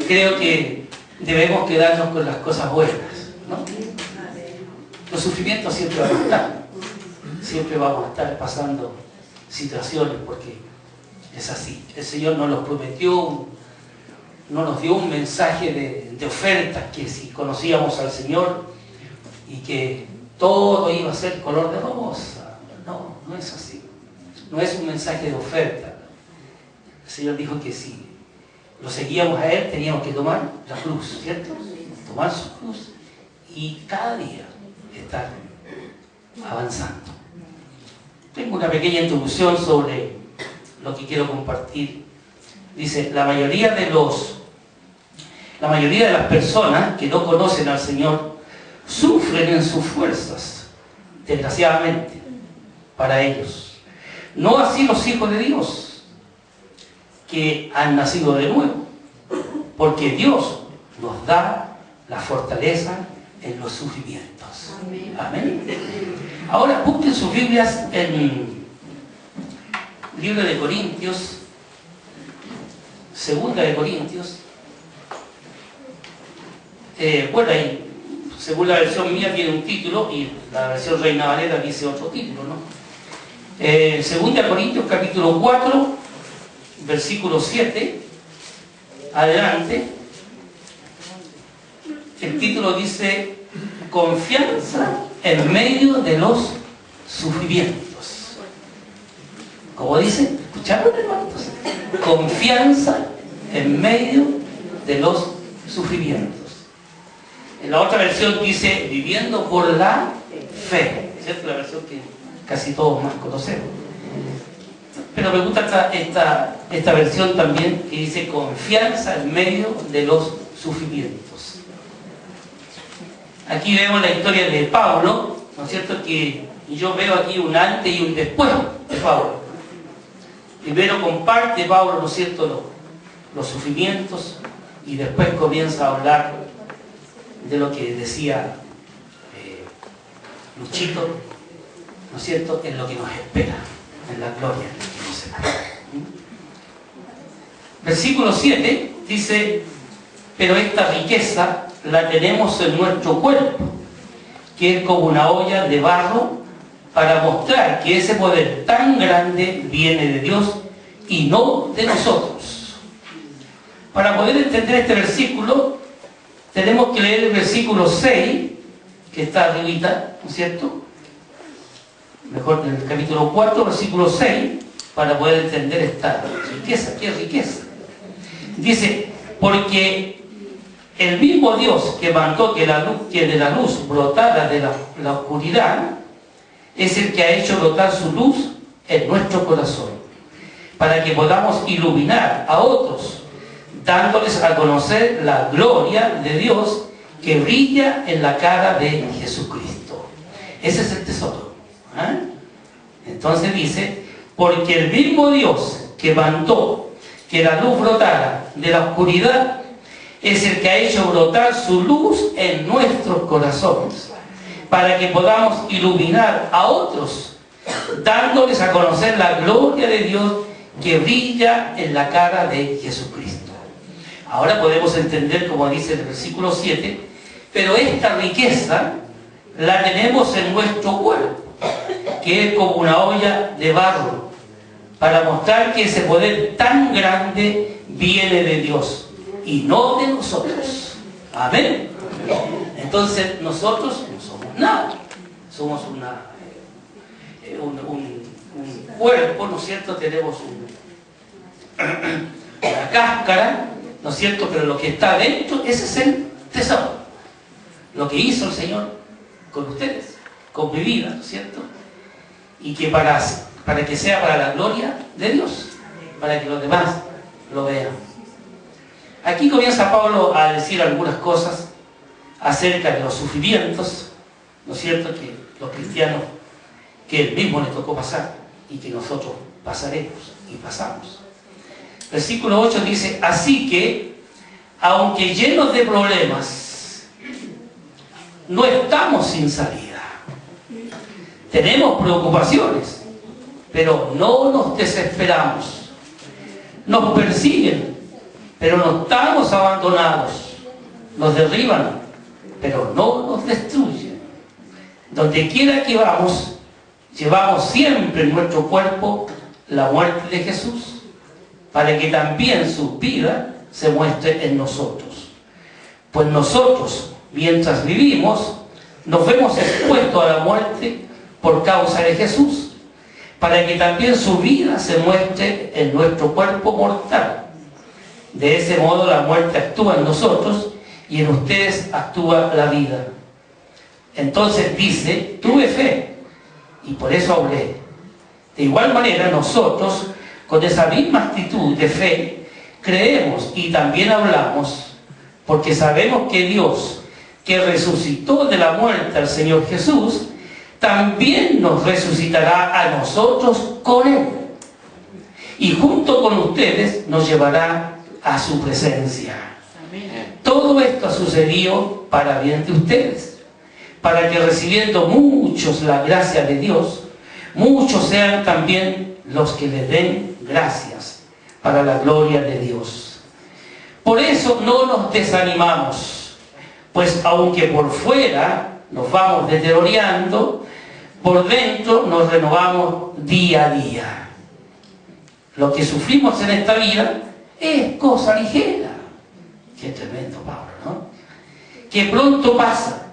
creo que debemos quedarnos con las cosas buenas, ¿no? Los sufrimientos siempre van a estar, siempre vamos a estar pasando situaciones, porque es así. El Señor nos los prometió, no nos dio un mensaje de ofertas, que si conocíamos al Señor y que todo iba a ser color de rosa. No, no es así. No es un mensaje de oferta. El Señor dijo que si lo seguíamos a Él, teníamos que tomar la cruz, ¿cierto? Tomar su cruz y cada día estar avanzando. Tengo una pequeña introducción sobre lo que quiero compartir. Dice, la mayoría de las personas que no conocen al Señor sufren en sus fuerzas, desgraciadamente, para ellos. No así los hijos de Dios, que han nacido de nuevo, porque Dios nos da la fortaleza en los sufrimientos. Amén. Ahora busquen sus Biblias en el libro de Corintios, segunda de Corintios. Bueno, ahí, según la versión mía tiene un título y la versión Reina Valera dice otro título, ¿no? Segunda de Corintios capítulo 4, versículo 7, adelante. El título dice: confianza en medio de los sufrimientos. ¿Cómo dice? ¿Escucharon, hermanos? Confianza en medio de los sufrimientos. En la otra versión dice: viviendo por la fe. ¿Cierto? La versión que casi todos más conocemos. Pero me gusta esta versión también, que dice: confianza en medio de los sufrimientos. Aquí vemos la historia de Pablo, ¿no es cierto? Que yo veo aquí un antes y un después de Pablo. Primero comparte Pablo, ¿no es cierto?, los sufrimientos, y después comienza a hablar de lo que decía Luchito, ¿no es cierto?, en lo que nos espera, en la gloria que nos espera. Versículo 7 dice: pero esta riqueza la tenemos en nuestro cuerpo, que es como una olla de barro, para mostrar que ese poder tan grande viene de Dios y no de nosotros. Para poder entender este versículo, tenemos que leer el versículo 6, que está arribita, ¿no es cierto? Mejor, en el capítulo 4, versículo 6, para poder entender esta riqueza. ¿Qué riqueza? Dice: porque el mismo Dios que mandó que de la luz brotara de la oscuridad, es el que ha hecho brotar su luz en nuestro corazón, para que podamos iluminar a otros, dándoles a conocer la gloria de Dios que brilla en la cara de Jesucristo. Ese es el tesoro. Entonces dice: porque el mismo Dios que mandó que la luz brotara de la oscuridad, es el que ha hecho brotar su luz en nuestros corazones, para que podamos iluminar a otros, dándoles a conocer la gloria de Dios que brilla en la cara de Jesucristo. Ahora podemos entender, como dice el versículo 7, pero esta riqueza la tenemos en nuestro cuerpo, que es como una olla de barro, para mostrar que ese poder tan grande viene de Dios y no de nosotros. Amén. Entonces nosotros no somos nada, somos un cuerpo, ¿no es cierto? Tenemos una cáscara, ¿no es cierto? Pero lo que está dentro, ese es el tesoro. Lo que hizo el Señor con ustedes, con mi vida, ¿no es cierto? Y que para que sea para la gloria de Dios, para que los demás lo vean. Aquí comienza Pablo a decir algunas cosas acerca de los sufrimientos, ¿no es cierto?, que los cristianos, que él mismo le tocó pasar y que nosotros pasaremos y pasamos. Versículo 8 dice: así que, aunque llenos de problemas, no estamos sin salida. Tenemos preocupaciones, pero no nos desesperamos. Nos persiguen, pero no estamos abandonados. Nos derriban, pero no nos destruyen. Donde quiera que vamos, llevamos siempre en nuestro cuerpo la muerte de Jesús, para que también su vida se muestre en nosotros. Pues nosotros, mientras vivimos, nos vemos expuestos a la muerte por causa de Jesús, para que también su vida se muestre en nuestro cuerpo mortal. De ese modo la muerte actúa en nosotros y en ustedes actúa la vida. Entonces dice, tuve fe y por eso hablé. De igual manera nosotros, con esa misma actitud de fe, creemos y también hablamos, porque sabemos que Dios, que resucitó de la muerte al Señor Jesús, también nos resucitará a nosotros con Él. Y junto con ustedes nos llevará a su presencia. Amén. Todo esto ha sucedido para bien de ustedes, para que recibiendo muchos la gracia de Dios, muchos sean también los que le den gracias para la gloria de Dios. Por eso no nos desanimamos, pues aunque por fuera nos vamos deteriorando, por dentro nos renovamos día a día. Lo que sufrimos en esta vida es cosa ligera. Qué tremendo, Pablo, ¿no? Que pronto pasa,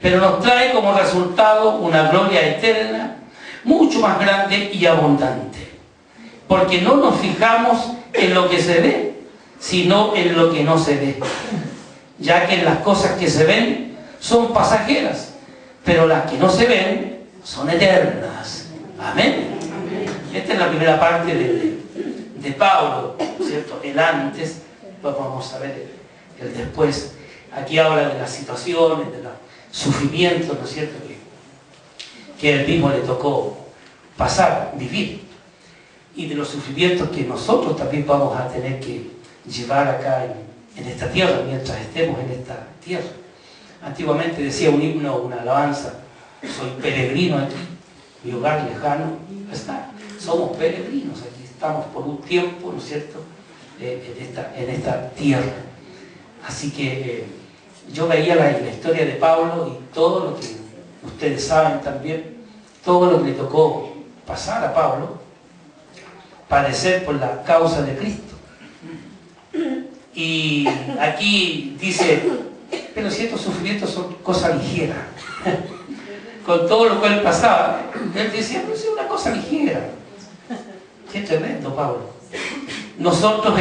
pero nos trae como resultado una gloria eterna, mucho más grande y abundante. Porque no nos fijamos en lo que se ve, sino en lo que no se ve. Ya que las cosas que se ven son pasajeras, pero las que no se ven son eternas. Amén. Esta es la primera parte de Pablo, ¿cierto? El antes, luego vamos a ver el después. Aquí habla de las situaciones, de los sufrimientos, ¿no es cierto? Que él mismo le tocó pasar, vivir. Y de los sufrimientos que nosotros también vamos a tener que llevar acá en esta tierra, mientras estemos en esta tierra. Antiguamente decía un himno, una alabanza, soy peregrino aquí, mi hogar lejano está. Somos peregrinos aquí, estamos por un tiempo, ¿no es cierto?, en esta tierra. Así que yo veía la historia de Pablo y todo lo que ustedes saben también, todo lo que le tocó pasar a Pablo, padecer por la causa de Cristo. Y aquí dice, pero si estos sufrimientos son cosa ligera. Con todo lo cual pasaba, él decía, pero es una cosa ligera. Qué tremendo, Pablo. Nosotros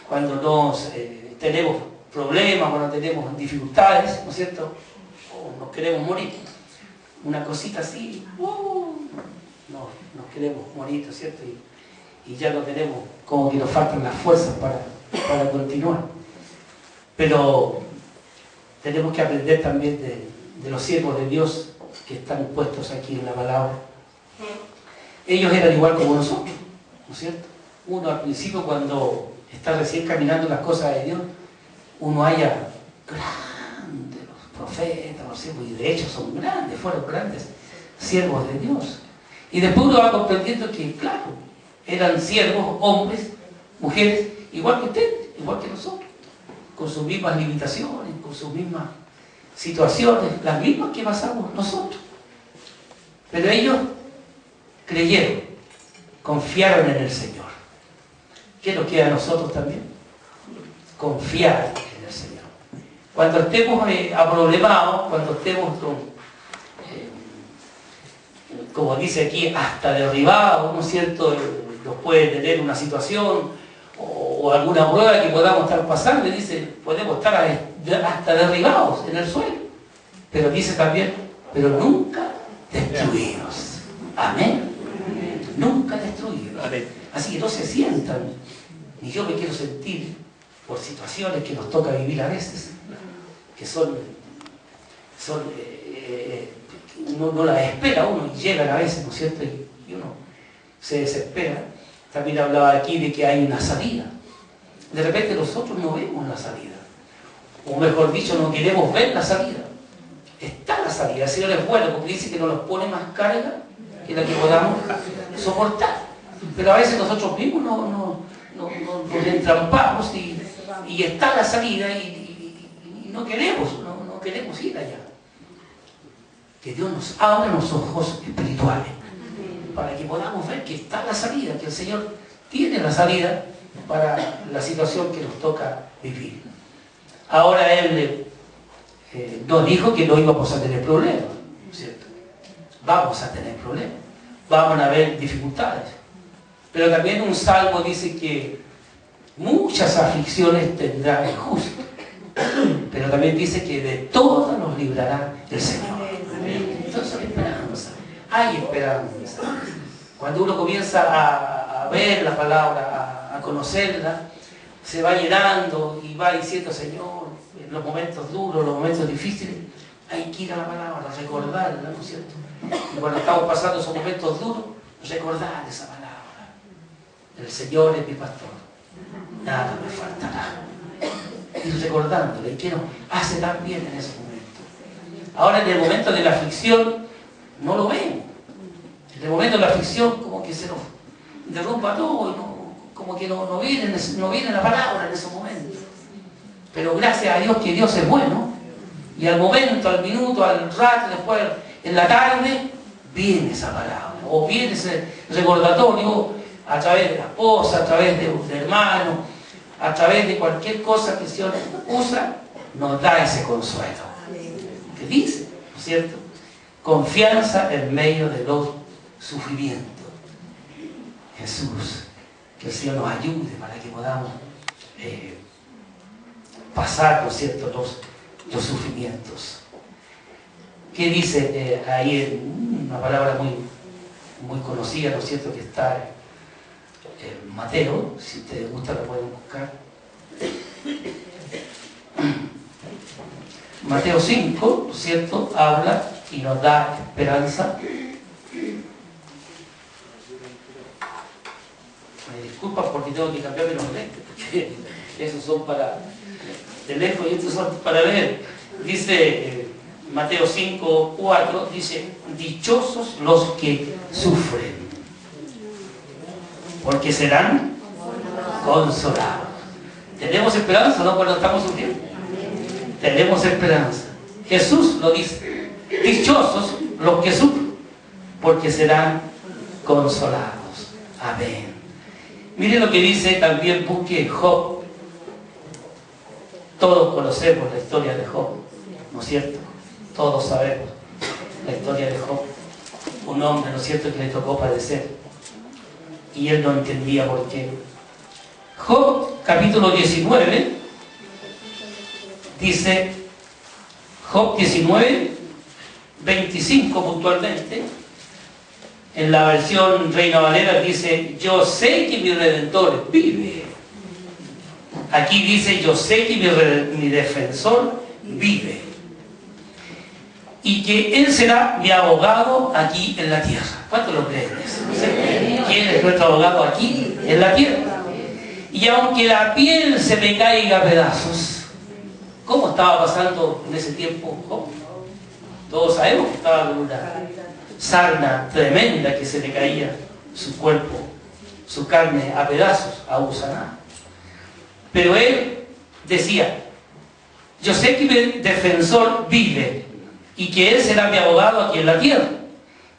cuando nos tenemos problemas, cuando tenemos dificultades, ¿no es cierto?, o nos queremos morir, una cosita así, nos queremos morir, ¿no es cierto?, y ya no tenemos, como que nos faltan las fuerzas para continuar. Pero tenemos que aprender también de los siervos de Dios que están puestos aquí en la palabra. Ellos eran igual como nosotros, ¿no es cierto? Uno al principio, cuando está recién caminando las cosas de Dios, uno haya grandes los profetas, los siervos, y de hecho son grandes, fueron grandes siervos de Dios. Y después uno va comprendiendo que, claro, eran siervos, hombres, mujeres, igual que usted, igual que nosotros, con sus mismas limitaciones, con sus mismas situaciones, las mismas que pasamos nosotros. Pero ellos creyeron, confiaron en el Señor. ¿Qué nos queda a nosotros también? Confiar en el Señor. Cuando estemos aproblemados, cuando estemos como dice aquí, hasta derribados, ¿no es cierto?, nos puede tener una situación o alguna prueba que podamos estar pasando, dice, podemos estar hasta derribados en el suelo. Pero dice también, pero nunca destruidos. Amén. Nunca destruidos. Así que no se sientan, ni yo me quiero sentir por situaciones que nos toca vivir a veces, que no las espera uno y llegan a veces, ¿no es cierto?, y uno se desespera. También hablaba aquí de que hay una salida. De repente nosotros no vemos la salida, o mejor dicho, no queremos ver la salida. Está la salida, el Señor es bueno porque dice que nos pone más carga que la que podamos soportar. Pero a veces nosotros mismos nos entrampamos y está la salida y no queremos ir allá. Que Dios nos abra los ojos espirituales para que podamos ver que está la salida, que el Señor tiene la salida para la situación que nos toca vivir. Ahora Él nos dijo que no íbamos a tener problemas, ¿cierto? Vamos a tener problemas, vamos a haber dificultades. Pero también un salmo dice que muchas aflicciones tendrá el justo, pero también dice que de todas nos librará el Señor. Entonces hay esperanza, hay esperanza. Cuando uno comienza a ver la palabra, a conocerla, se va llenando y va diciendo, Señor, en los momentos duros, los momentos difíciles, hay que ir a la palabra, recordarla, ¿no es cierto? Y cuando estamos pasando esos momentos duros, recordar esa palabra. El Señor es mi pastor, nada me faltará. Y recordándole, que nos hace tan bien en ese momento. Ahora en el momento de la aflicción, no lo vemos. En el momento de la aflicción, como que se nos derrumba todo, y como que no viene la palabra en ese momento. Pero gracias a Dios que Dios es bueno, y al momento, al minuto, al rato, después, en la tarde, viene esa palabra, o viene ese recordatorio a través de la esposa, a través de un hermano, a través de cualquier cosa que el Señor usa, nos da ese consuelo. ¿Qué dice? ¿No es cierto? Confianza en medio de los sufrimientos. Jesús, que el Señor nos ayude para que podamos pasar, ¿no es cierto?, los sufrimientos. ¿Qué dice ahí en una palabra muy conocida, ¿no es cierto?, que está en Mateo, si ustedes gustan la pueden buscar. Mateo 5, ¿no es cierto?, habla y nos da esperanza. Me disculpan porque tengo que cambiarme los lentes, porque esos son para de lejos y estos son para ver. Dice Mateo 5, 4, dice, dichosos los que sufren, porque serán consolados. ¿Tenemos esperanza, no, cuando estamos sufriendo? Tenemos esperanza. Jesús lo dice, dichosos los que sufren, porque serán consolados. Amén. Miren lo que dice también, busque Job. Todos conocemos la historia de Job, ¿no es cierto? Todos sabemos la historia de Job. Un hombre, ¿no es cierto?, que le tocó padecer. Y él no entendía por qué. Job, capítulo 19, dice, Job 19, 25 puntualmente, en la versión Reina Valera dice, yo sé que mi Redentor vive. Aquí dice, yo sé que mi defensor vive. Y que Él será mi abogado aquí en la tierra. ¿Cuántos lo creen eso? ¿Quién es nuestro abogado aquí en la tierra? Y aunque la piel se me caiga a pedazos, ¿cómo estaba pasando en ese tiempo Job? Todos sabemos que estaba con una sarna tremenda que se le caía su cuerpo, su carne a pedazos, a gusanar. Pero él decía, yo sé que mi defensor vive y que Él será mi abogado aquí en la tierra.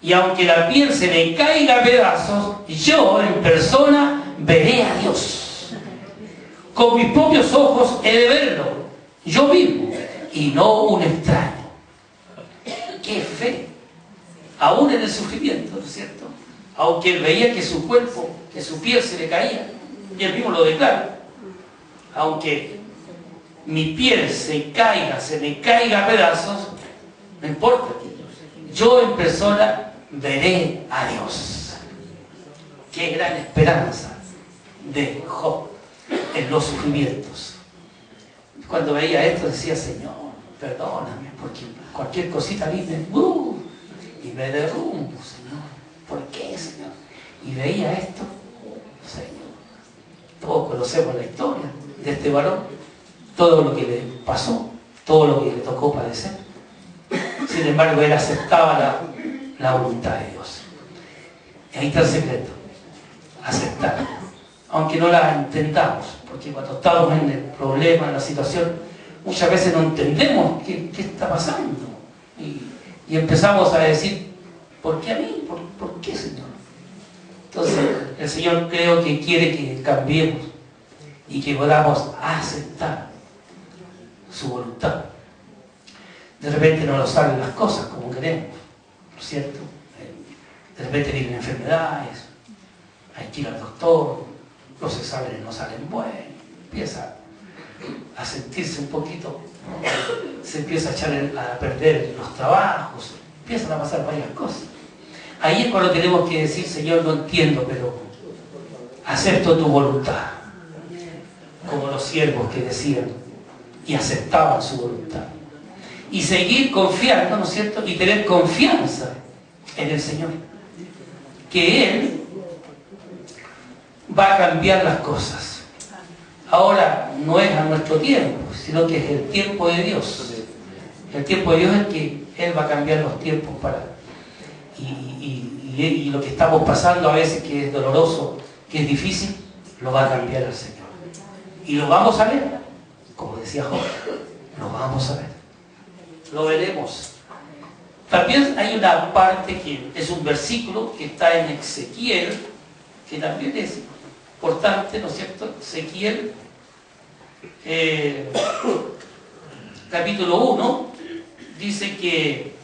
Y aunque la piel se me caiga a pedazos, yo en persona veré a Dios. Con mis propios ojos he de verlo, yo mismo, y no un extraño. ¡Qué fe! Aún en el sufrimiento, ¿no es cierto? Aunque él veía que su cuerpo, que su piel se le caía, y él mismo lo declara. Aunque mi piel se me caiga a pedazos, no importa. Yo en persona veré a Dios. Qué gran esperanza de Job en los sufrimientos. Cuando veía esto decía, Señor, perdóname, porque cualquier cosita viene y me derrumbo, Señor. ¿Por qué, Señor? Y veía esto, Señor. Todos conocemos la historia de este varón, todo lo que le pasó, todo lo que le tocó padecer. Sin embargo, él aceptaba la voluntad de Dios. Y ahí está el secreto. aceptar, aunque no la entendamos, porque cuando estamos en el problema, en la situación, muchas veces no entendemos qué está pasando y empezamos a decir, ¿por qué a mí? ¿Por qué, Señor? Entonces el Señor creo que quiere que cambiemos y que podamos aceptar su voluntad. De repente no nos salen las cosas como queremos, ¿no es cierto? De repente vienen enfermedades, hay que ir al doctor, los exámenes no salen buenos, empieza a sentirse un poquito, se empieza a echar a perder los trabajos, empiezan a pasar varias cosas. Ahí es cuando tenemos que decir, Señor, no entiendo, pero acepto tu voluntad, como los siervos que decían y aceptaban su voluntad. Y seguir confiando, ¿no es cierto? Y tener confianza en el Señor, que Él va a cambiar las cosas. Ahora no es a nuestro tiempo, sino que es el tiempo de Dios. El tiempo de Dios es que Él va a cambiar los tiempos para... Y lo que estamos pasando a veces, que es doloroso, que es difícil, lo va a cambiar el Señor. Y lo vamos a ver, como decía Job, lo vamos a ver. Lo veremos. También hay una parte que es un versículo que está en Ezequiel, que también es importante, ¿no es cierto? Ezequiel, capítulo 1, dice que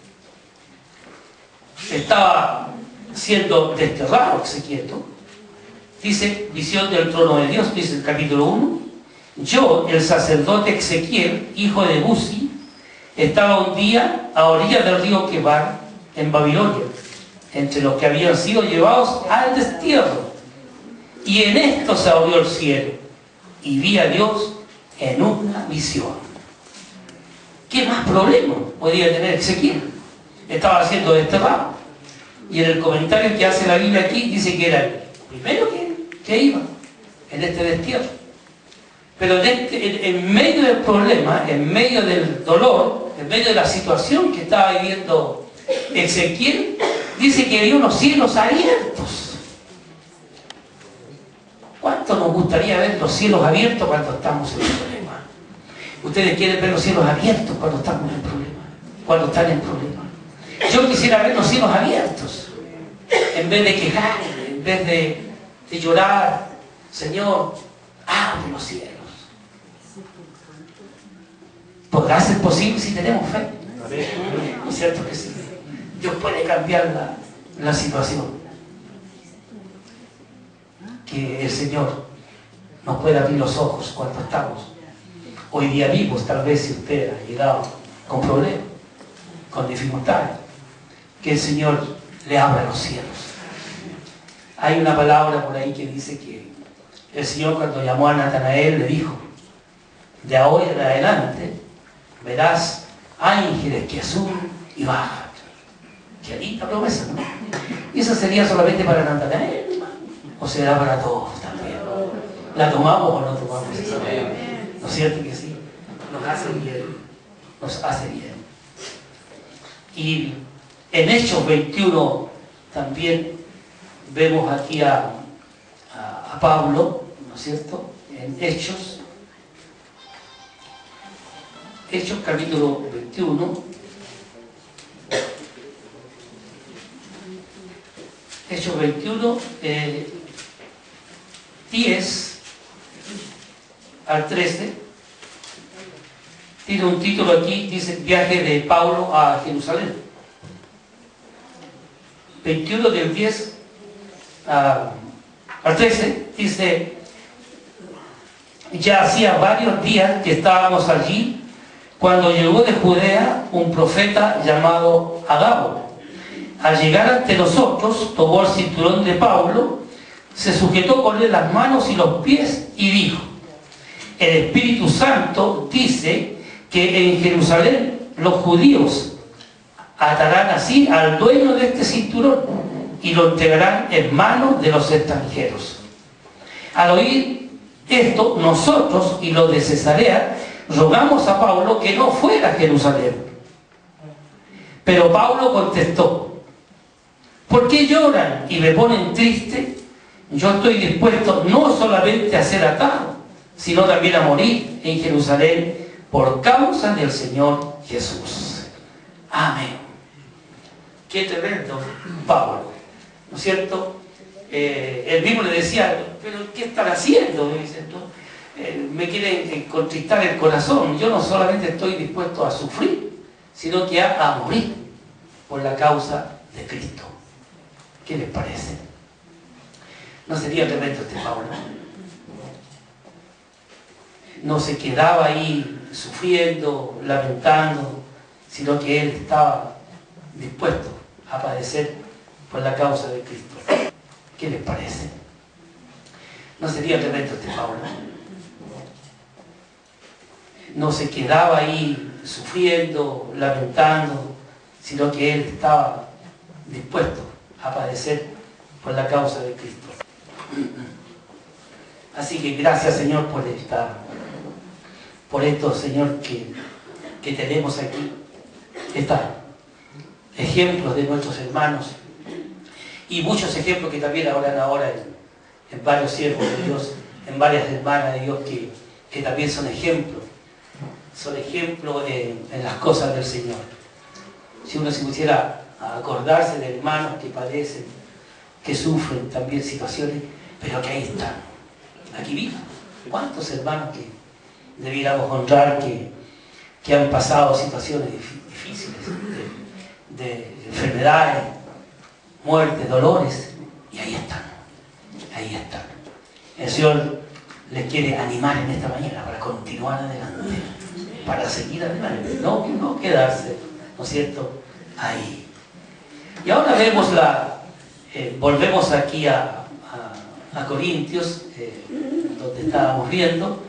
estaba siendo desterrado Ezequiel, ¿no? Dice, visión del trono de Dios, dice el capítulo 1, yo, el sacerdote Ezequiel, hijo de Buzi, estaba un día a orillas del río Quebar, en Babilonia, entre los que habían sido llevados al destierro. Y en esto se abrió el cielo, y vi a Dios en una visión. ¿Qué más problema podía tener Ezequiel? Estaba siendo desterrado. Y en el comentario que hace la Biblia aquí, dice que era el primero que iba en este destierro. Pero en medio del problema, en medio del dolor, en medio de la situación que estaba viviendo Ezequiel, dice que vio unos cielos abiertos. ¿Cuánto nos gustaría ver los cielos abiertos cuando estamos en el problema? Ustedes quieren ver los cielos abiertos cuando estamos en el problema, cuando están en problema. Yo quisiera ver los cielos abiertos, en vez de quejar, en vez de llorar. Señor, abre los cielos. ¿Podrá ser posible si tenemos fe? ¿No es cierto que sí? Dios puede cambiar la situación. Que el Señor nos pueda abrir los ojos cuando estamos hoy día vivos. Tal vez si usted ha llegado con problemas, con dificultades, que el Señor le abra los cielos. Hay una palabra por ahí que dice que el Señor, cuando llamó a Natanael, le dijo, de ahora en adelante verás ángeles que suben y bajan. Qué linda promesa, ¿no? Y esa sería solamente para Natanael, o será para todos también. ¿La tomamos o no tomamos esa palabra? ¿No es cierto que sí? Nos hace bien. Nos hace bien. Y en Hechos 21 también vemos aquí a Pablo, ¿no es cierto? En Hechos capítulo 21, Hechos 21, 10 al 13, tiene un título aquí, dice viaje de Pablo a Jerusalén. 21 del 10 al 13, dice, ya hacía varios días que estábamos allí, cuando llegó de Judea un profeta llamado Agabo. Al llegar ante nosotros, tomó el cinturón de Pablo, se sujetó con él las manos y los pies y dijo, el Espíritu Santo dice que en Jerusalén los judíos atarán así al dueño de este cinturón y lo entregarán en manos de los extranjeros. Al oír esto, nosotros y los de Cesarea rogamos a Pablo que no fuera a Jerusalén. Pero Pablo contestó, ¿por qué lloran y me ponen triste? yo estoy dispuesto no solamente a ser atado, sino también a morir en Jerusalén por causa del Señor Jesús. Amén. Qué tremendo Pablo, ¿no es cierto? Él mismo le decía, pero ¿qué están haciendo? Me dice, me quieren contristar el corazón. Yo no solamente estoy dispuesto a sufrir, sino que a morir por la causa de Cristo. ¿Qué les parece? ¿No sería tremendo este Pablo? No se quedaba ahí sufriendo, lamentando, sino que él estaba dispuesto a padecer por la causa de Cristo. ¿Qué les parece? ¿No sería tremendo este Pablo? No se quedaba ahí sufriendo, lamentando, sino que él estaba dispuesto a padecer por la causa de Cristo. Así que gracias, Señor, por esto, Señor, que tenemos aquí, estos ejemplos de nuestros hermanos y muchos ejemplos que también habrán ahora en varios siervos de Dios, en varias hermanas de Dios que también son ejemplos en las cosas del Señor. Si uno se pusiera a acordarse de hermanos que padecen, que sufren también situaciones, pero que ahí están, aquí vivos. ¿Cuántos hermanos que debiéramos honrar que han pasado situaciones difíciles, de enfermedades, muertes, dolores, y ahí están, ahí están. El Señor les quiere animar en esta mañana para continuar adelante, para seguir adelante, no quedarse, ¿no es cierto?, ahí. Y ahora vemos volvemos aquí a Corintios, donde estábamos viendo.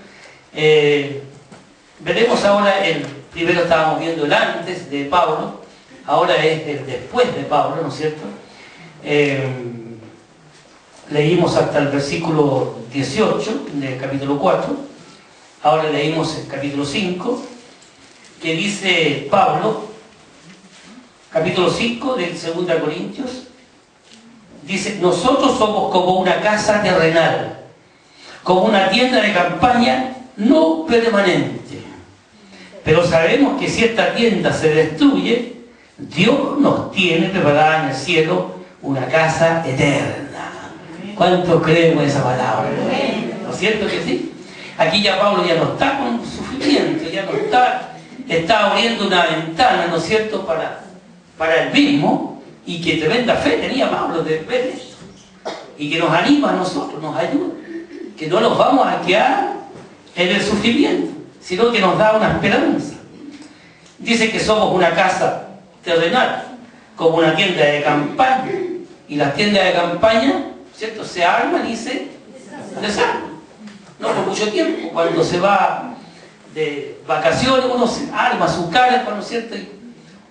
Veremos ahora primero estábamos viendo el antes de Pablo, ahora es el después de Pablo, ¿no es cierto? Leímos hasta el versículo 18 del capítulo 4, ahora leímos el capítulo 5, que dice Pablo, capítulo 5 de 2 Corintios, dice: nosotros somos como una casa terrenal, como una tienda de campaña no permanente. Pero sabemos que si esta tienda se destruye, Dios nos tiene preparada en el cielo una casa eterna. ¿Cuánto creemos en esa palabra? ¿No es cierto que sí? Aquí ya Pablo ya no está con sufrimiento, ya no está abriendo una ventana, ¿no es cierto?, para él mismo, y que tremenda fe tenía Pablo de ver esto, y que nos anima a nosotros, nos ayuda, que no nos vamos a quedar en el sufrimiento, sino que nos da una esperanza. Dice que somos una casa terrenal, como una tienda de campaña, y las tiendas de campaña, ¿cierto?, se arman y se desarman, no por mucho tiempo. Cuando se va de vacaciones, uno se arma su carpa, ¿no es cierto?,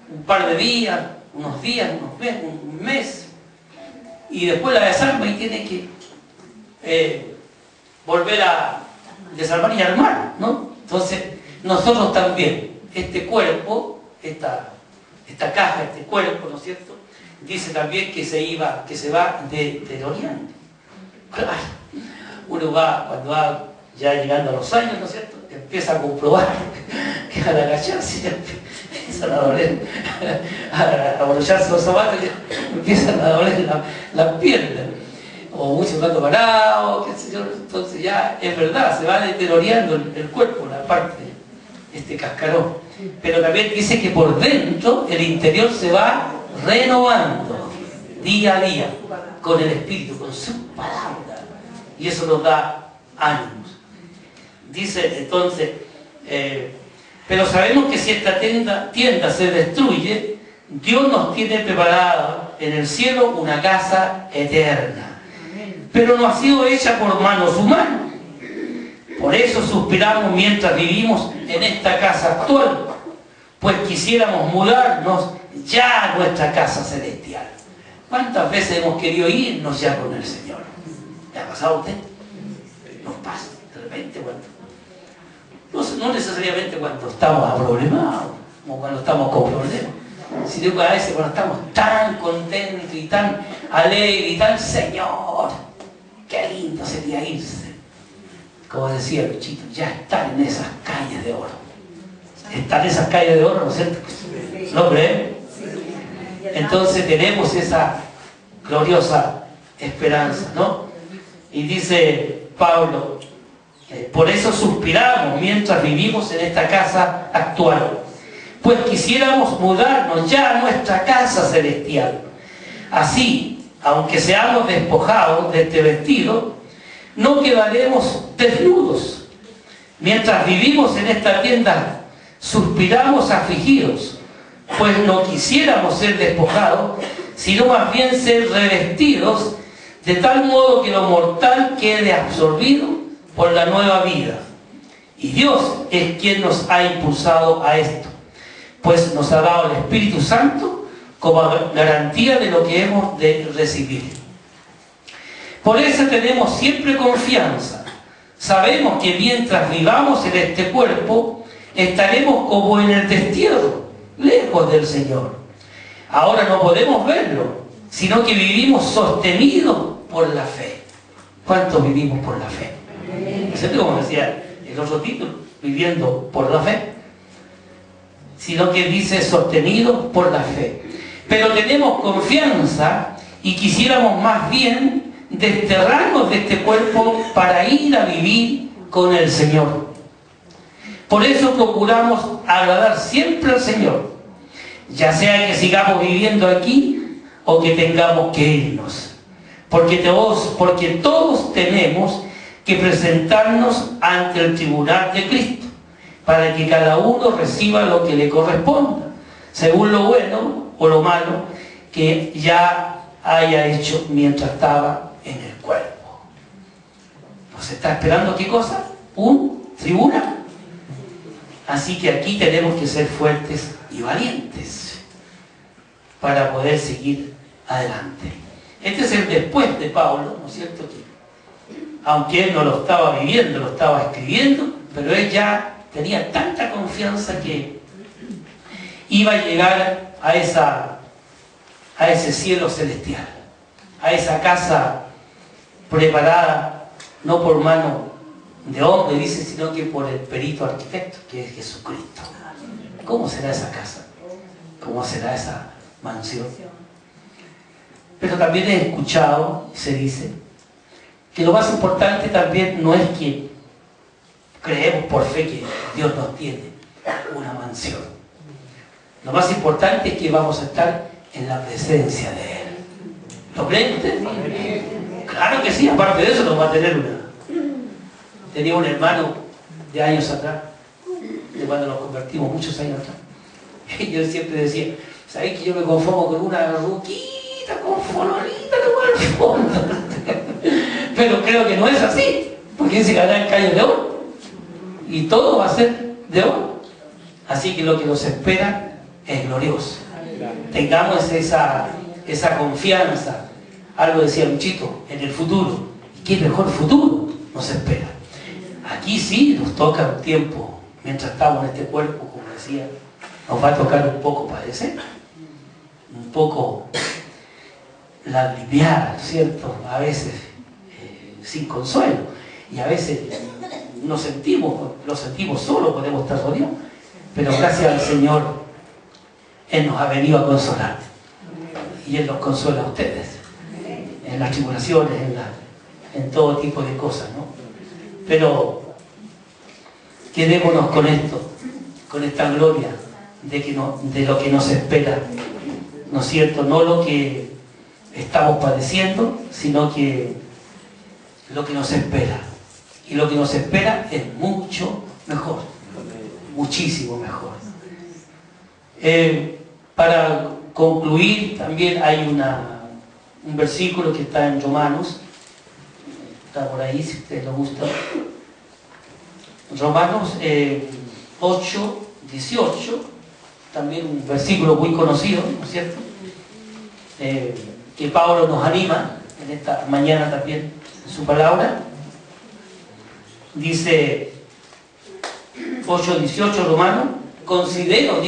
un par de días, unos meses, un mes, y después la desarma y tiene que volver a desarmar y armar, ¿no? Entonces, nosotros también, este cuerpo, esta caja, este cuerpo, ¿no es cierto?, dice también que se va deteriorando. Uno cuando va ya llegando a los años, ¿no es cierto?, empieza a comprobar que al agacharse empiezan a doler, a abrocharse los zapatos, empiezan a doler las piernas, o mucho rato parado, qué sé yo. Entonces ya es verdad, se va deteriorando el cuerpo, la parte, este cascarón. Pero también dice que por dentro, el interior se va renovando día a día con el Espíritu, con su palabra, y eso nos da ánimos. Dice entonces, pero sabemos que si esta tienda se destruye, Dios nos tiene preparada en el cielo una casa eterna, pero no ha sido hecha por manos humanas. Por eso suspiramos mientras vivimos en esta casa actual, pues quisiéramos mudarnos ya a nuestra casa celestial. ¿Cuántas veces hemos querido irnos ya con el Señor? ¿Le ha pasado a usted? Nos pasa de repente no necesariamente cuando estamos aproblemados o cuando estamos con problemas, sino que a veces cuando estamos tan contentos y tan alegres y tan Señor, qué lindo sería irse. Como decía Luchito, ya están en esas calles de oro. Están en esas calles de oro, ¿no es cierto? ¿No creen? Entonces tenemos esa gloriosa esperanza, ¿no? Y dice Pablo, por eso suspiramos mientras vivimos en esta casa actual, pues quisiéramos mudarnos ya a nuestra casa celestial. Así, aunque seamos despojados de este vestido, no quedaremos desnudos. Mientras vivimos en esta tienda, suspiramos afligidos, pues no quisiéramos ser despojados, sino más bien ser revestidos, de tal modo que lo mortal quede absorbido por la nueva vida. Y Dios es quien nos ha impulsado a esto, pues nos ha dado el Espíritu Santo como garantía de lo que hemos de recibir. Por eso tenemos siempre confianza. Sabemos que mientras vivamos en este cuerpo, estaremos como en el destierro, lejos del Señor. Ahora no podemos verlo, sino que vivimos sostenidos por la fe. ¿Cuántos vivimos por la fe? ¿Cierto? Como decía el otro título, viviendo por la fe. Sino que dice sostenidos por la fe. Pero tenemos confianza y quisiéramos más bien desterrarnos de este cuerpo para ir a vivir con el Señor. Por eso procuramos agradar siempre al Señor, ya sea que sigamos viviendo aquí o que tengamos que irnos, porque todos tenemos que presentarnos ante el tribunal de Cristo, para que cada uno reciba lo que le corresponda, según lo bueno o lo malo que ya haya hecho mientras estaba en el cuerpo. ¿Nos está esperando qué cosa? Un tribunal. Así que aquí tenemos que ser fuertes y valientes para poder seguir adelante. Este es el después de Pablo, ¿no es cierto? Que, aunque él no lo estaba viviendo, lo estaba escribiendo, pero él ya tenía tanta confianza que iba a llegar a ese cielo celestial, a esa casa preparada no por mano de hombre, dice, sino que por el perito arquitecto, que es Jesucristo. ¿Cómo será esa casa? ¿Cómo será esa mansión? Pero también he escuchado, se dice, que lo más importante también no es que creemos por fe que Dios nos tiene una mansión. Lo más importante es que vamos a estar en la presencia de Él. ¿Lo creen ustedes? Claro que sí, aparte de eso nos va a tener una. Tenía un hermano de años atrás, de cuando nos convertimos, muchos años atrás, y él siempre decía, ¿sabéis que yo me conformo con una ruquita, con folonita de al fondo? Pero creo que no es así, porque dice que hará el callo de oro, y todo va a ser de oro. Así que lo que nos espera es glorioso. Tengamos esa confianza. Algo decía Luchito, en el futuro. ¿Y qué mejor futuro nos espera? Aquí sí nos toca un tiempo, mientras estamos en este cuerpo, como decía, nos va a tocar un poco padecer, un poco lagrimear, ¿cierto? A veces sin consuelo, y a veces lo sentimos solos, podemos estar rodeados, pero gracias al Señor, Él nos ha venido a consolar, y Él los consuela a ustedes, en las tribulaciones, en todo tipo de cosas, ¿no? Pero quedémonos con esto, con esta gloria de lo que nos espera, ¿no es cierto? No lo que estamos padeciendo, sino que lo que nos espera. Y lo que nos espera es mucho mejor, muchísimo mejor. Para concluir, también hay un versículo que está en Romanos, está por ahí si ustedes lo gustan. Romanos 8, 18, también un versículo muy conocido, ¿no es cierto? Que Pablo nos anima en esta mañana también en su palabra. Dice 8, 18 Romanos, considero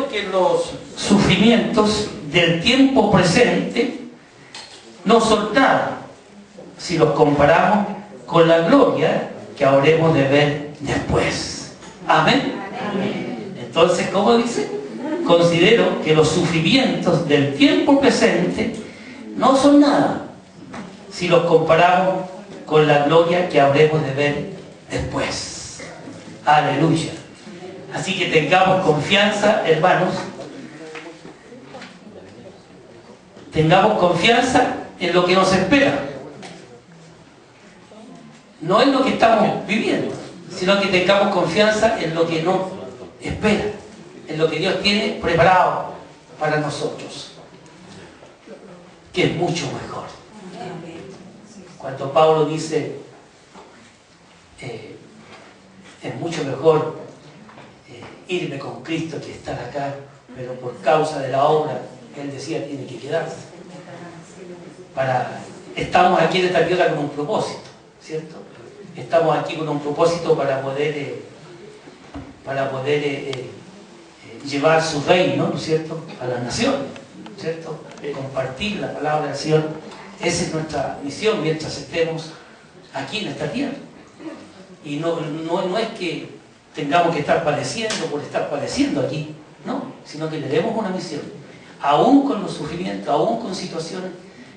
que los sufrimientos del tiempo presente no son nada si los comparamos con la gloria que habremos de ver después. Amén. Entonces, ¿cómo dice? Considero que los sufrimientos del tiempo presente no son nada si los comparamos con la gloria que habremos de ver después. Aleluya. Así que tengamos confianza, hermanos. Tengamos confianza en lo que nos espera. No en lo que estamos viviendo, sino que tengamos confianza en lo que nos espera, en lo que Dios tiene preparado para nosotros, que es mucho mejor. Cuando Pablo dice, es mucho mejor irme con Cristo que estar acá, pero por causa de la obra, él decía, tiene que quedarse. Estamos aquí en esta tierra con un propósito, ¿cierto? Estamos aquí con un propósito para poder llevar su reino, ¿no es cierto?, a las naciones, ¿cierto? Compartir la palabra del Señor. Esa es nuestra misión mientras estemos aquí en esta tierra. Y no es que tengamos que estar padeciendo por estar padeciendo aquí, no, sino que tenemos una misión, aún con los sufrimientos, aún con situaciones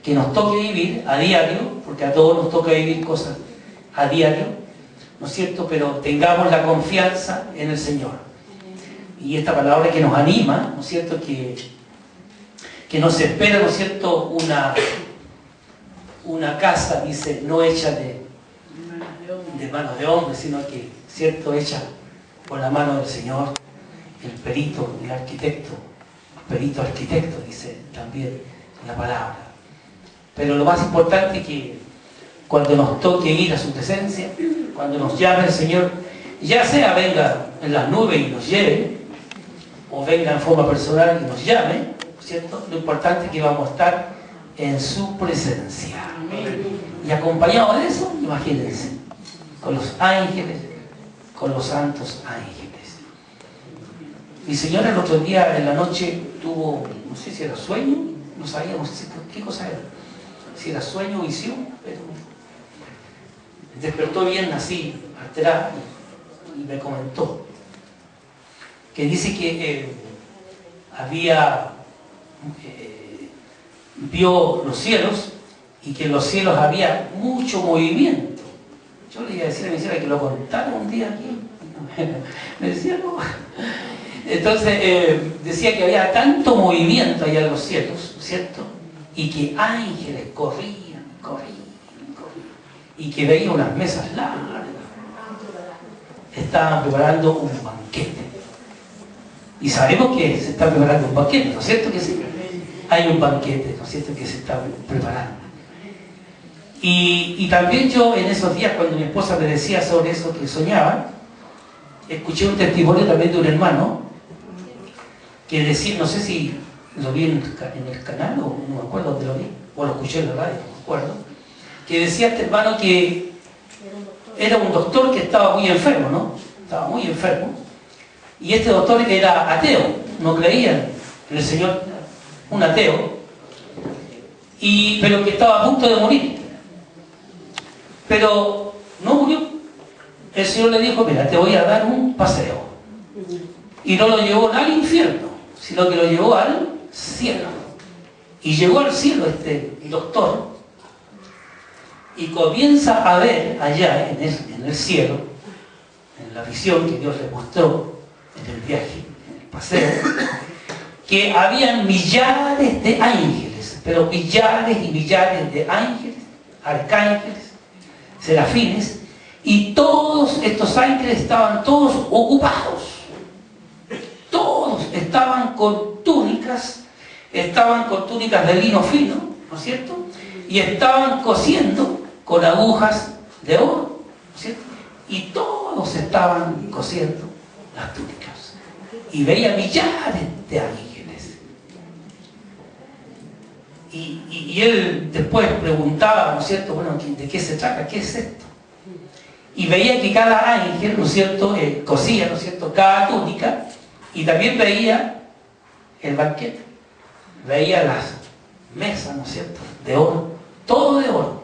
que nos toque vivir a diario, porque a todos nos toca vivir cosas a diario, ¿no es cierto? Pero tengamos la confianza en el Señor. Y esta palabra que nos anima, ¿no es cierto? Que nos espera, ¿no es cierto? Una casa, dice, no hecha de manos de hombres, sino que, ¿cierto?, hecha por la mano del Señor, el perito, el arquitecto, dice también la palabra. Pero lo más importante es que cuando nos toque ir a su presencia, cuando nos llame el Señor, ya sea venga en las nubes y nos lleve, o venga en forma personal y nos llame, ¿cierto? Lo importante es que vamos a estar en su presencia. Y acompañado de eso, imagínense, con los ángeles, con los santos ángeles. Mi señora el otro día en la noche tuvo, no sé si era sueño, no sabíamos qué cosa era, si era sueño o visión, pero despertó bien así, alterada, y me comentó que dice que vio los cielos y que en los cielos había mucho movimiento. Yo le iba a decir a mi señora que lo contara un día aquí. Me decía, no. Entonces decía que había tanto movimiento allá en los cielos, ¿cierto? Y que ángeles corrían, y que veía unas mesas largas. Estaban preparando un banquete. Y sabemos que se está preparando un banquete, ¿no es cierto que sí? Hay un banquete, ¿no es cierto?, que se está preparando. Y también yo en esos días, cuando mi esposa me decía sobre eso que soñaba, escuché un testimonio también de un hermano que decía, no sé si lo vi en el canal o no me acuerdo dónde lo vi, o lo escuché en la radio, no me acuerdo, que decía este hermano que era un doctor que estaba muy enfermo, ¿no? Estaba muy enfermo, y este doctor era ateo, no creía en el Señor, un ateo, pero que estaba a punto de morir. Pero no murió. El Señor le dijo, mira, te voy a dar un paseo. Y no lo llevó al infierno, sino que lo llevó al cielo. Y llegó al cielo este doctor y comienza a ver allá en el cielo, en la visión que Dios le mostró en el viaje, en el paseo, que habían millares de ángeles, pero millares y millares de ángeles, arcángeles, serafines, y todos estos ángeles estaban todos ocupados. Todos estaban con túnicas de lino fino, ¿no es cierto? Y estaban cosiendo con agujas de oro, ¿no es cierto? Y todos estaban cosiendo las túnicas. Y veía millares de ángeles. Y él después preguntaba, ¿no es cierto?, bueno, ¿de qué se trata? ¿Qué es esto? Y veía que cada ángel, ¿no es cierto?, cosía, ¿no es cierto?, cada túnica, y también veía el banquete, veía las mesas, ¿no es cierto?, de oro, todo de oro.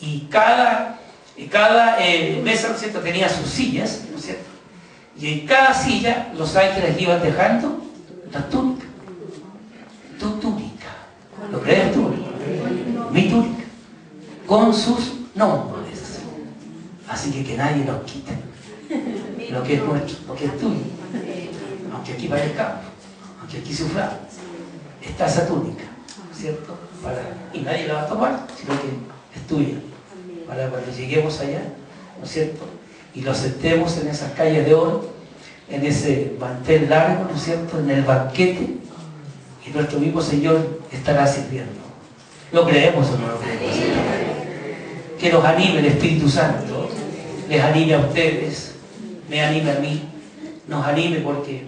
Y cada mesa, ¿no es cierto?, tenía sus sillas, ¿no es cierto? Y en cada silla los ángeles iban dejando la túnica. Tu túnica. ¿Lo crees tú? Mi túnica. Con sus nombres. Así que nadie nos quite lo que es nuestro, lo que es tuyo. Aunque aquí vaya el campo, aunque aquí suframos, está esa túnica, ¿cierto? Y nadie la va a tomar, sino que es tuya. Para cuando lleguemos allá, ¿no es cierto? Y lo sentemos en esas calles de oro, en ese mantel largo, ¿no es cierto?, en el banquete, y nuestro mismo Señor estará sirviendo. ¿Lo creemos o no lo creemos? Que nos anime el Espíritu Santo, les anime a ustedes, me anime a mí, nos anime porque,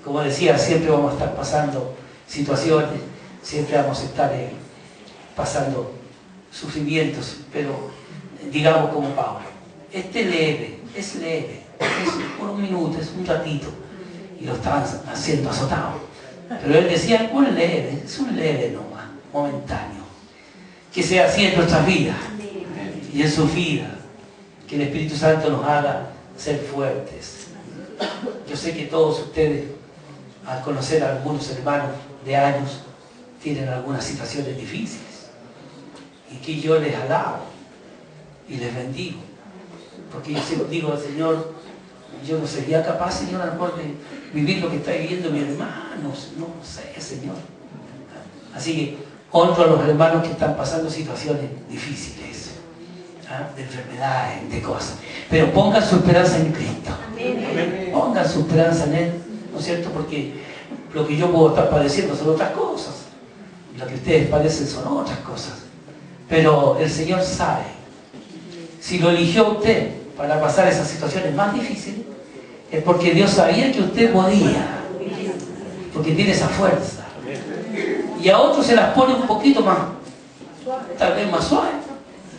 como decía, siempre vamos a estar pasando situaciones, siempre vamos a estar pasando sufrimientos, pero digamos como Pablo, es leve, es por un minuto, es un ratito, y lo estaban haciendo azotado. Pero él decía, es un leve nomás, momentáneo. Que sea así en nuestras vidas y en su vida, que el Espíritu Santo nos haga ser fuertes. Yo sé que todos ustedes, al conocer a algunos hermanos de años, tienen algunas situaciones difíciles. Y que yo les alabo y les bendigo. Porque yo siempre digo al Señor, yo no sería capaz, Señor, a lo mejor de vivir lo que está viviendo mi hermano. No sé, Señor. Así que honro a los hermanos que están pasando situaciones difíciles, de enfermedades, de cosas. Pero pongan su esperanza en Cristo. Pongan su esperanza en Él, ¿no es cierto? Porque lo que yo puedo estar padeciendo son otras cosas. Lo que ustedes padecen son otras cosas. Pero el Señor sabe. Si lo eligió a usted para pasar esas situaciones más difíciles, es porque Dios sabía que usted podía. Porque tiene esa fuerza. Y a otros se las pone un poquito más, tal vez más suave.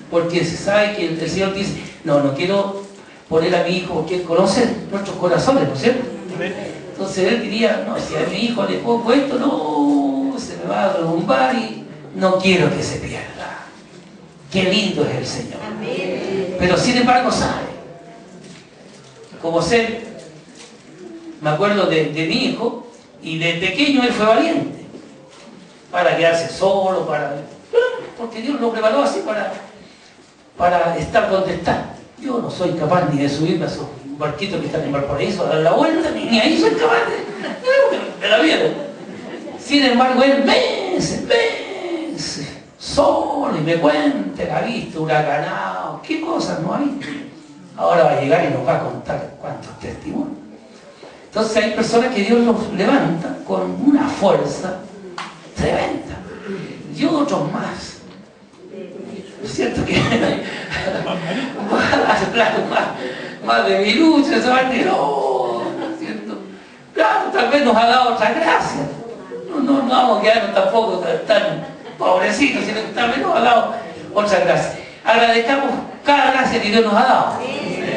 Porque se sabe que el Señor dice, no quiero poner a mi hijo, porque Él conoce nuestros corazones, ¿no es cierto? Entonces Él diría, no, si a mi hijo le pongo esto, no, se me va a derrumbar y no quiero que se pierda. Qué lindo es el Señor. Pero sin embargo sabe. Como sé, me acuerdo de mi hijo, y de pequeño él fue valiente. Para quedarse solo, porque Dios lo preparó así para estar donde está. Yo no soy capaz ni de subirme a esos barquitos que están en Valparaíso, a dar la vuelta, ni ahí soy capaz de la vida. Sin embargo, él meses, solo, y me cuenta, ha visto huracanado, qué cosas no ha visto. Ahora va a llegar y nos va a contar cuántos testimonios. Entonces hay personas que Dios los levanta con una fuerza tremenda. Y otros más. Es cierto que más de mi lucha, no, ¿es cierto? Claro, tal vez nos ha dado otra gracia. No vamos a quedarnos tampoco tan pobrecitos, sino que tal vez nos ha dado otra gracia. Agradezcamos cada gracia que Dios nos ha dado.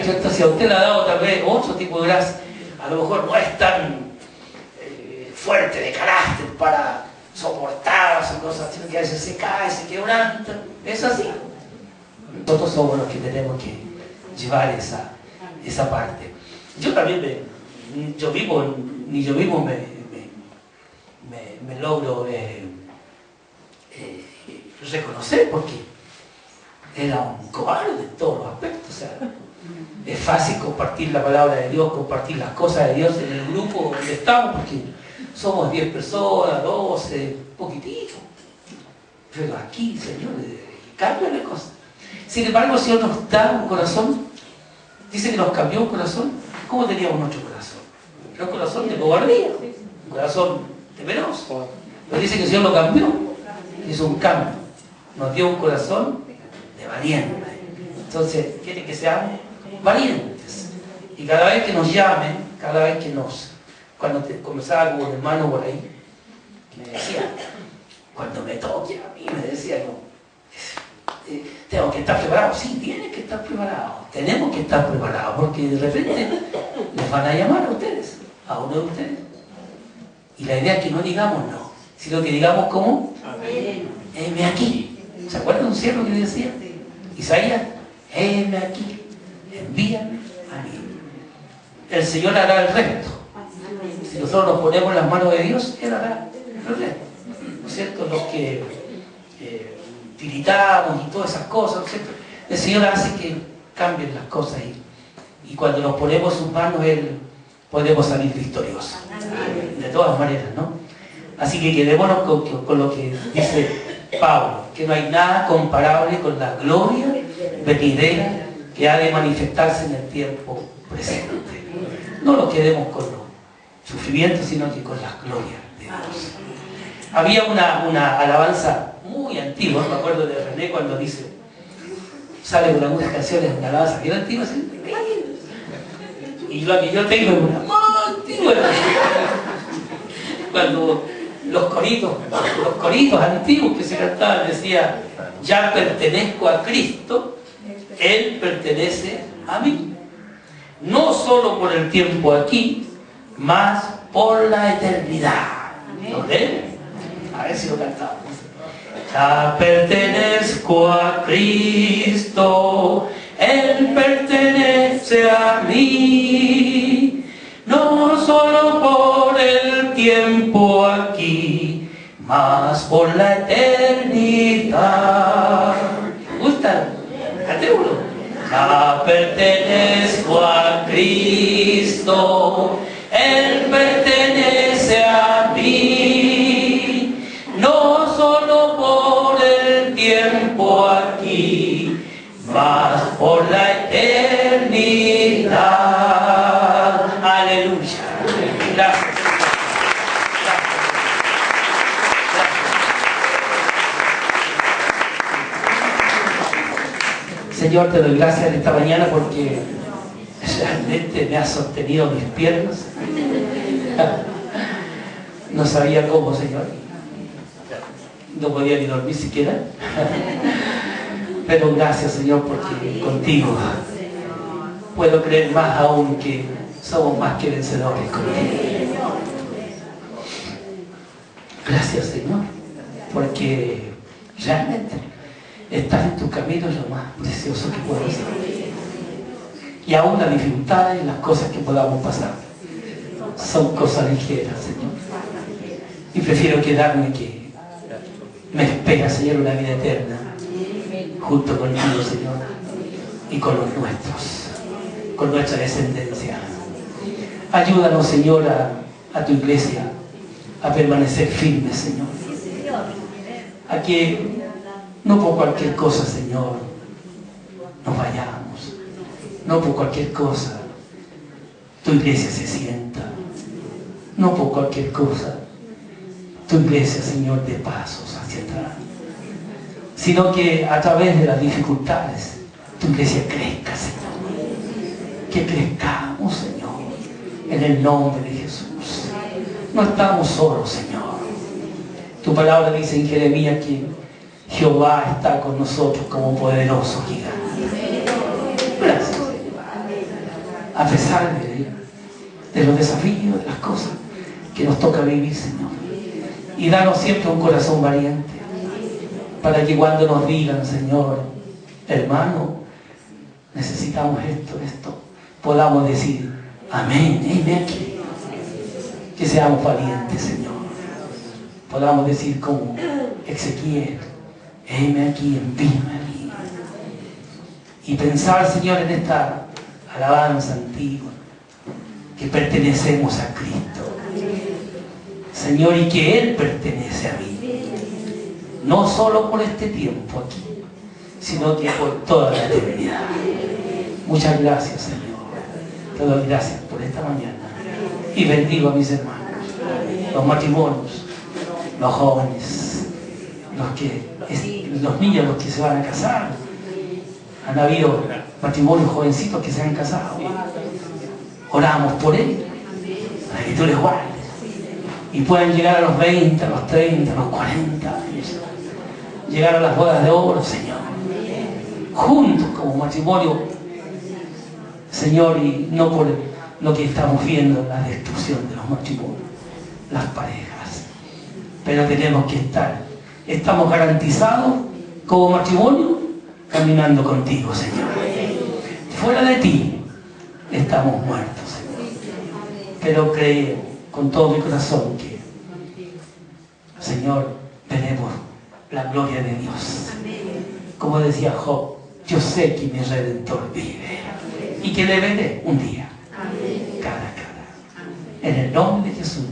¿Cierto? Si a usted le ha dado tal vez otro tipo de gracia, a lo mejor no es tan fuerte de carácter para soportar o cosas, sino que a veces se cae, se quebranta. Es así. Nosotros somos los que tenemos que llevar esa parte. Yo también ni yo mismo me logro reconocer, porque era un cobarde en todos los aspectos. O sea, es fácil compartir la palabra de Dios, compartir las cosas de Dios en el grupo donde estamos, porque somos 10 personas, 12, poquitito. Pero aquí, Señor, cambia la cosa. Sin embargo, el Señor nos da un corazón, dice que nos cambió un corazón. ¿Cómo teníamos nuestro corazón? Era un corazón de cobardía, un corazón temeroso. Pero dice que el Señor lo cambió, hizo un cambio, nos dio un corazón de valiente. Entonces, quiere que seamos valientes. Y cada vez que nos llamen, cada vez que cuando comenzaba con un hermano por ahí, me decía, cuando me toque a mí, me decía, tengo que estar preparado. Sí, tienen que estar preparados, tenemos que estar preparados, porque de repente les van a llamar a ustedes, a uno de ustedes. Y la idea es que no digamos no, sino que digamos ¿cómo? Heme aquí. cierto lo que decía? Isaías, heme aquí, envíame a mí. El Señor hará el resto. Si nosotros nos ponemos en las manos de Dios, Él hará el resto. ¿No es cierto? Los que tiritamos y todas esas cosas, ¿no es cierto? El Señor hace que cambien las cosas y cuando nos ponemos en sus manos, Él podemos salir victoriosos. De todas maneras, ¿no? Así que quedémonos con lo que dice Pablo, que no hay nada comparable con la gloria venidera que ha de manifestarse en el tiempo presente. No nos quedemos con los sufrimientos, sino que con las glorias de Dios. Había una alabanza muy antigua, me acuerdo de René cuando dice, sale con algunas canciones de una alabanza bien antigua, ¿sí? Y la que yo tengo es una muy antigua. Cuando los coritos antiguos que se cantaban decía, ya pertenezco a Cristo, Él pertenece a mí. No solo por el tiempo aquí, mas por la eternidad. ¿No leen? A ver si lo cantamos. Ya pertenezco a Cristo, Él pertenece a mí. No solo por el tiempo aquí, mas por la eternidad. ¿Me gusta? Cantémoslo. Ya pertenezco a Cristo, Él pertenece a mí. No solo por el tiempo aquí, mas por la eternidad. Aleluya. Gracias. Señor, te doy gracias esta mañana porque realmente me has sostenido mis piernas. No sabía cómo, Señor. No podía ni dormir siquiera. Pero gracias, Señor, porque contigo puedo creer más aún que somos más que vencedores contigo. Gracias, Señor, porque realmente estar en tu camino es lo más precioso que puedo hacer. Y aún las dificultades, las cosas que podamos pasar, son cosas ligeras, Señor. Y prefiero quedarme que me espera, Señor, una vida eterna, junto contigo, Señor, y con los nuestros, con nuestra descendencia. Ayúdanos, Señor, a tu iglesia, a permanecer firmes, Señor. A que no por cualquier cosa, Señor, nos vayamos. No por cualquier cosa tu iglesia se sienta. No por cualquier cosa tu iglesia, Señor, dé pasos hacia atrás. Sino que a través de las dificultades tu iglesia crezca, Señor. Que crezcamos, Señor, en el nombre de Jesús. No estamos solos, Señor. Tu palabra dice en Jeremías que Jehová está con nosotros como poderoso gigante. Gracias, Señor. A pesar de los desafíos, de las cosas que nos toca vivir, Señor. Y danos siempre un corazón valiente, para que cuando nos digan, Señor, hermano, necesitamos esto, podamos decir, amén, amén aquí. Que seamos valientes, Señor. Podamos decir como Ezequiel, heme aquí, envíame a mí. Y pensar, Señor, en esta alabanza antigua, que pertenecemos a Cristo, Señor, y que Él pertenece a mí. No solo por este tiempo aquí, sino que por toda la eternidad. Muchas gracias, Señor. Te doy gracias por esta mañana. Y bendigo a mis hermanos, los matrimonios, los jóvenes, los niños, los que se van a casar. Han habido matrimonios jovencitos que se han casado. Oramos por ellos, para que tú les guardes. Y puedan llegar a los 20, a los 30, a los 40 años. Llegar a las bodas de oro, Señor. Juntos como matrimonio, Señor, y no por lo que estamos viendo, la destrucción de los matrimonios, las parejas. Pero tenemos que estar. Estamos garantizados como matrimonio, caminando contigo, Señor. Fuera de ti estamos muertos, Señor. Pero creemos con todo mi corazón que, Señor, veremos la gloria de Dios. Como decía Job, yo sé que mi Redentor vive y que le veré un día, cara a cara. En el nombre de Jesús.